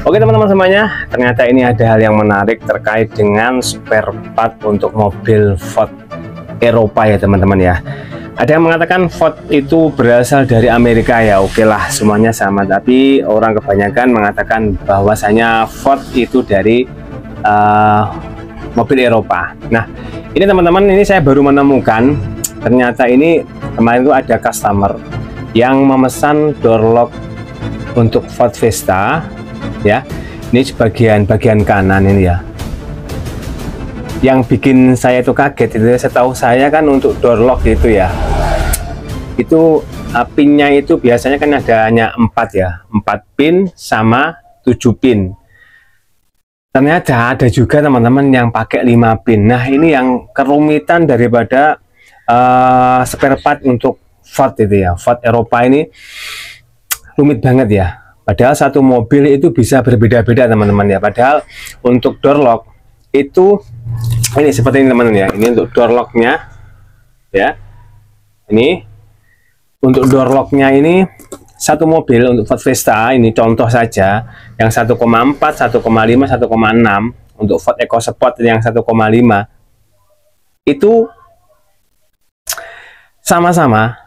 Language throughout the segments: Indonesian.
Oke teman-teman semuanya, ternyata ini ada hal yang menarik terkait dengan spare part untuk mobil Ford Eropa ya teman-teman ya. Ada yang mengatakan Ford itu berasal dari Amerika ya, oke lah semuanya sama, tapi orang kebanyakan mengatakan bahwasanya Ford itu dari mobil Eropa. Nah ini teman-teman, ini saya baru menemukan, ternyata ini kemarin itu ada customer yang memesan door lock untuk Ford Fiesta ya. Ini bagian kanan ini ya. Yang bikin saya itu kaget itu, setahu saya kan untuk door lock itu ya, itu pinnya itu biasanya kan hanya 4 ya, 4 pin sama 7 pin. Ternyata ada juga teman-teman yang pakai 5 pin. Nah ini yang kerumitan daripada spare part untuk Ford itu ya, Ford Eropa ini rumit banget ya. Padahal satu mobil itu bisa berbeda-beda teman-teman ya. Padahal untuk door lock itu ini seperti ini teman-teman ya. Ini untuk door locknya ya. Ini untuk door locknya ini satu mobil untuk Ford Fiesta ini contoh saja yang 1,4, 1,5, 1,6. Untuk Ford EcoSport yang 1,5 itu sama-sama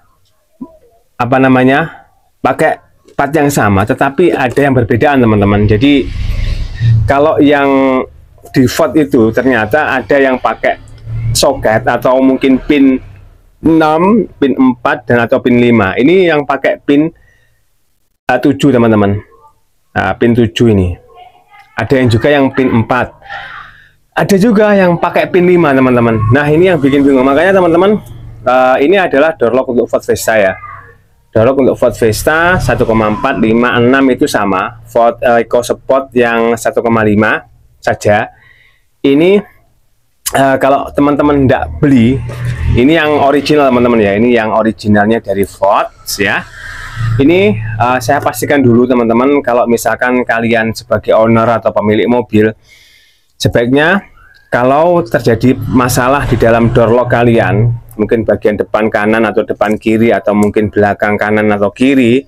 apa namanya pakai part yang sama, tetapi ada yang berbedaan teman-teman. Jadi kalau yang di Ford itu ternyata ada yang pakai soket atau mungkin pin 6, pin 4 dan atau pin 5. Ini yang pakai pin 7 teman-teman. Nah, pin 7 ini. Ada yang juga yang pin 4. Ada juga yang pakai pin 5 teman-teman. Nah, ini yang bikin bingung. Makanya teman-teman, ini adalah door lock untuk Ford Fiesta ya. Door lock untuk Ford Fiesta 1,4, 5, 6 itu sama. Ford EcoSport yang 1,5 saja. Ini kalau teman-teman tidak beli, ini yang original teman-teman ya. Ini yang originalnya dari Ford ya. Ini saya pastikan dulu teman-teman, kalau misalkan kalian sebagai owner atau pemilik mobil, sebaiknya kalau terjadi masalah di dalam door lock kalian, mungkin bagian depan kanan atau depan kiri atau mungkin belakang kanan atau kiri,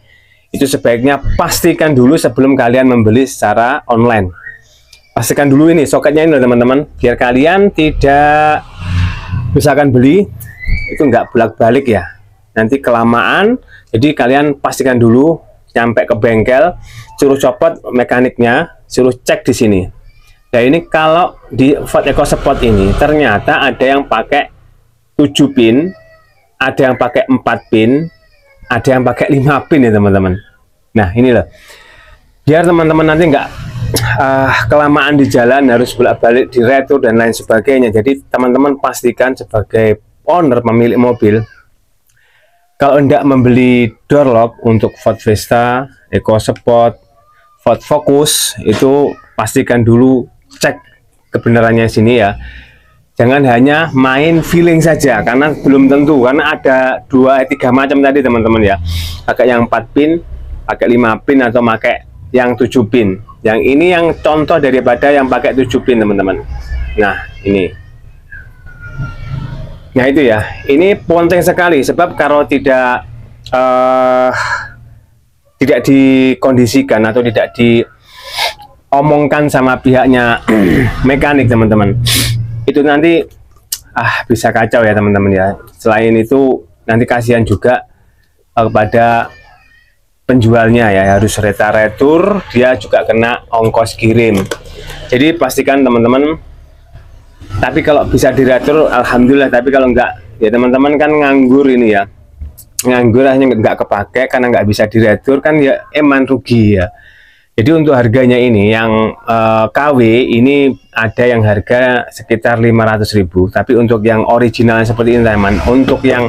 itu sebaiknya pastikan dulu sebelum kalian membeli secara online. Pastikan dulu ini soketnya ini teman-teman, biar kalian tidak misalkan beli itu nggak bolak-balik ya, nanti kelamaan. Jadi kalian pastikan dulu nyampe ke bengkel, suruh copot mekaniknya, suruh cek di sini. Nah ini kalau di Ford EcoSport ini ternyata ada yang pakai 7 pin, ada yang pakai 4 pin, ada yang pakai 5 pin ya teman-teman. Nah ini loh, biar teman-teman nanti nggak kelamaan di jalan harus bolak-balik di retur dan lain sebagainya. Jadi teman-teman pastikan sebagai owner pemilik mobil, kalau hendak membeli door lock untuk Ford Fiesta, EcoSport, Ford Focus, itu pastikan dulu cek kebenarannya sini ya. Jangan hanya main feeling saja, karena belum tentu, karena ada 2-3 macam tadi teman-teman ya. Pakai yang 4 pin, pakai 5 pin atau pakai yang 7 pin. Yang ini yang contoh daripada yang pakai 7 pin teman-teman. Nah ini. Nah itu ya, ini penting sekali sebab kalau tidak dikondisikan atau tidak diomongkan sama pihaknya mekanik teman-teman, itu nanti bisa kacau ya teman-teman ya. Selain itu nanti kasihan juga kepada penjualnya ya, harus retur, dia juga kena ongkos kirim. Jadi pastikan teman-teman, tapi kalau bisa diretur alhamdulillah, tapi kalau enggak ya teman-teman kan nganggur ini ya, nganggur hanya enggak kepake karena enggak bisa diretur kan ya, eman rugi ya. Jadi untuk harganya ini yang KW ini ada yang harga sekitar 500.000, tapi untuk yang original seperti ini teman, untuk yang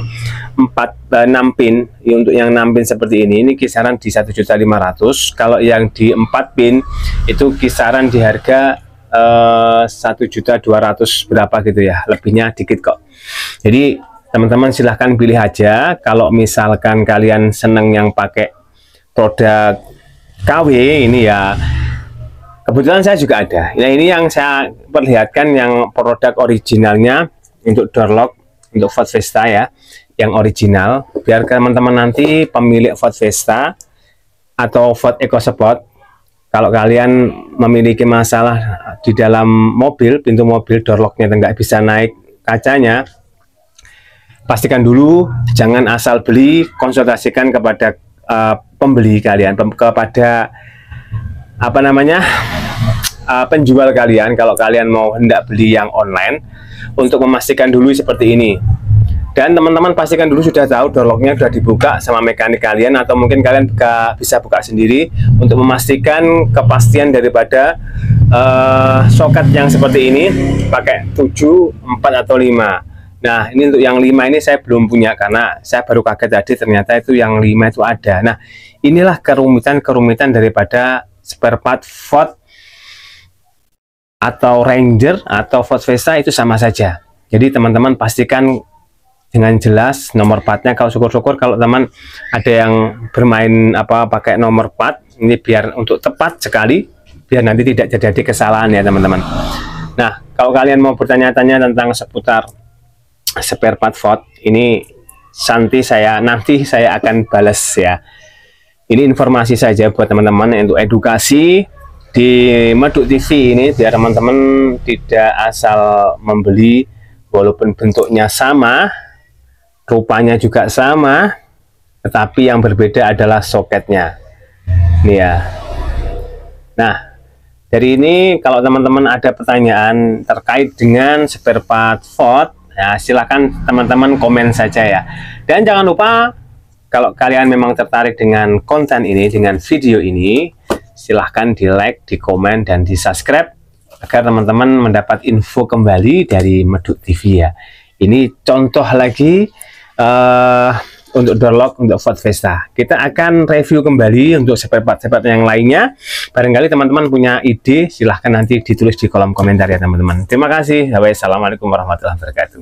6 pin ya, untuk yang 6 pin seperti ini kisaran di 1.500.000. Kalau yang di 4 pin itu kisaran di harga 1.200.000 berapa gitu ya, lebihnya dikit kok. Jadi teman-teman silahkan pilih aja. Kalau misalkan kalian seneng yang pakai produk KW ini ya, kebetulan saya juga ada. Nah ini yang saya perlihatkan yang produk originalnya untuk door lock untuk Ford Fiesta ya, yang original, biar teman-teman nanti pemilik Ford Fiesta atau Ford EcoSport Kalau kalian memiliki masalah di dalam mobil, pintu mobil door locknya nggak bisa naik kacanya, pastikan dulu, jangan asal beli, konsultasikan kepada pembeli kalian, kepada apa namanya, penjual kalian. Kalau kalian mau hendak beli yang online, untuk memastikan dulu seperti ini. Dan teman-teman pastikan dulu sudah tahu door locknya sudah dibuka sama mekanik kalian, atau mungkin kalian bisa buka sendiri untuk memastikan kepastian daripada soket yang seperti ini pakai 7, 4 atau 5. Nah, ini untuk yang 5 ini saya belum punya karena saya baru kaget tadi ternyata itu yang 5 itu ada. Nah, inilah kerumitan daripada spare part Ford atau Ranger atau Ford Fiesta, itu sama saja. Jadi teman-teman pastikan dengan jelas nomor partnya. Kalau syukur-syukur kalau teman ada yang bermain pakai nomor part ini biar untuk tepat sekali, biar nanti tidak terjadi kesalahan ya teman-teman. Nah, kalau kalian mau bertanya-tanya tentang seputar spare part Ford ini, nanti saya akan balas ya. Ini informasi saja buat teman-teman untuk edukasi di Meduk TV ini, biar teman-teman tidak asal membeli walaupun bentuknya sama, rupanya juga sama, tetapi yang berbeda adalah soketnya. Ini ya. Nah, dari ini kalau teman-teman ada pertanyaan terkait dengan spare part Ford, ya silahkan teman-teman komen saja ya. Dan jangan lupa kalau kalian memang tertarik dengan konten ini, dengan video ini, silahkan di like, di komen, dan di subscribe agar teman-teman mendapat info kembali dari Meduk TV ya. Ini contoh lagi untuk door lock untuk Ford Fiesta. Kita akan review kembali untuk spare part yang lainnya. Barangkali teman-teman punya ide, silahkan nanti ditulis di kolom komentar ya teman-teman. Terima kasih. Assalamualaikum warahmatullahi wabarakatuh.